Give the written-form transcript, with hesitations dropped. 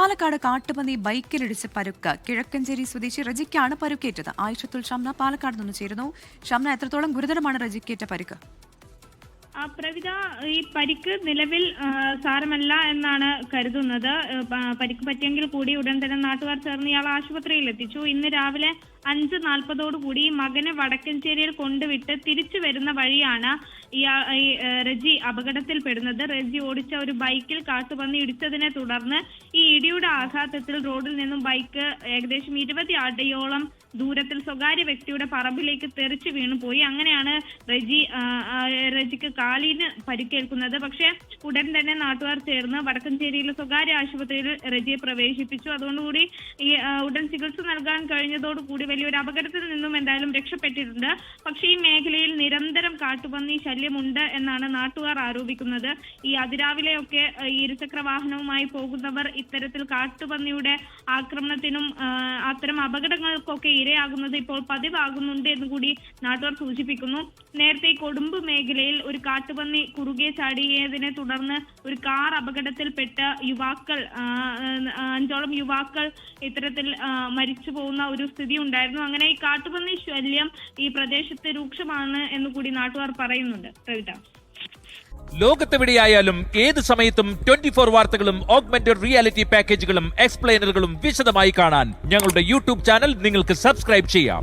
പാലക്കാട് കാട്ടുപന്നി ബൈക്കിലിടിച്ച് പരുക്ക്. കിഴക്കഞ്ചേരി സ്വദേശി റജിക്കാണ് പരുക്കേറ്റത്. ആയിഷത്തുൽ ഷംന പാലക്കാട് നിന്ന് ചേരുന്നു. ഷംന, എത്രത്തോളം ഗുരുതരമാണ് റജിക്കേറ്റ പരുക്ക്? പ്രവിത, ഈ പരിക്ക് നിലവിൽ സാരമല്ല എന്നാണ് കരുതുന്നത്. പരിക്ക് പറ്റിയെങ്കിൽ കൂടി ഉടൻ തന്നെ നാട്ടുകാർ ചേർന്ന് ഇയാൾ ആശുപത്രിയിൽ എത്തിച്ചു. ഇന്ന് രാവിലെ 5:40 മകനെ വടക്കഞ്ചേരിയിൽ കൊണ്ടുവിട്ട് തിരിച്ചു വരുന്ന വഴിയാണ് ഈ റജി അപകടത്തിൽപ്പെടുന്നത്. റജി ഓടിച്ച ഒരു ബൈക്കിൽ കാട്ടുപന്നി ഇടിച്ചതിനെ തുടർന്ന് ഈ ഇടിയുടെ ആഘാതത്തിൽ റോഡിൽ നിന്നും ബൈക്ക് ഏകദേശം 20 അടിയോളം ദൂരത്തിൽ സ്വകാര്യ വ്യക്തിയുടെ പറമ്പിലേക്ക് തെറിച്ചു വീണുപോയി. അങ്ങനെയാണ് റജിക്ക് കാലിന് പരിക്കേൽക്കുന്നത്. പക്ഷേ ഉടൻ തന്നെ നാട്ടുകാർ ചേർന്ന് വടക്കഞ്ചേരിയിലെ സ്വകാര്യ ആശുപത്രിയിൽ റജിയെ പ്രവേശിപ്പിച്ചു. അതോടുകൂടി ഈ ഉടൻ ചികിത്സ നൽകാൻ കഴിഞ്ഞതോടുകൂടി വലിയൊരു അപകടത്തിൽ നിന്നും എന്തായാലും രക്ഷപ്പെട്ടിട്ടുണ്ട്. പക്ഷേ ഈ മേഖലയിൽ നിരന്തരം കാട്ടുപന്നി ശല്യമുണ്ട് എന്നാണ് നാട്ടുകാർ ആരോപിക്കുന്നത്. ഈ അതിരാവിലെയൊക്കെ ഇരുചക്ര വാഹനവുമായി പോകുന്നവർ ഇത്തരത്തിൽ കാട്ടുപന്നിയുടെ ആക്രമണത്തിനും അത്തരം അപകടങ്ങൾക്കൊക്കെ ഇരയാകുന്നത് ഇപ്പോൾ പതിവാകുന്നുണ്ട് എന്ന് കൂടി നാട്ടുകാർ സൂചിപ്പിക്കുന്നു. നേരത്തെ കൊടുമ്പ് മേഖലയിൽ ഒരു കാട്ടുപന്നി കുറുകെ ചാടിയതിനെ തുടർന്ന് ഒരു കാർ അപകടത്തിൽപ്പെട്ട യുവാക്കൾ 5ഓളം യുവാക്കൾ ഇത്തരത്തിൽ മരിച്ചു പോകുന്ന ഒരു സ്ഥിതി ഉണ്ടായിരുന്നു. അങ്ങനെ ഈ കാട്ടുപന്നി ശല്യം ഈ പ്രദേശത്ത് രൂക്ഷമാണ് എന്ന് കൂടി നാട്ടുകാർ പറയുന്നുണ്ട്. പ്രവിത, ലോകത്തെവിടെയായാലും ഏത് സമയത്തും 24 വാർത്തകളും ഓഗ്മെന്റഡ് റിയാലിറ്റി പാക്കേജുകളും എക്സ്പ്ലെയിനറുകളും വിശദമായി കാണാൻ ഞങ്ങളുടെ യൂട്യൂബ് ചാനൽ നിങ്ങൾക്ക് സബ്സ്ക്രൈബ് ചെയ്യാം.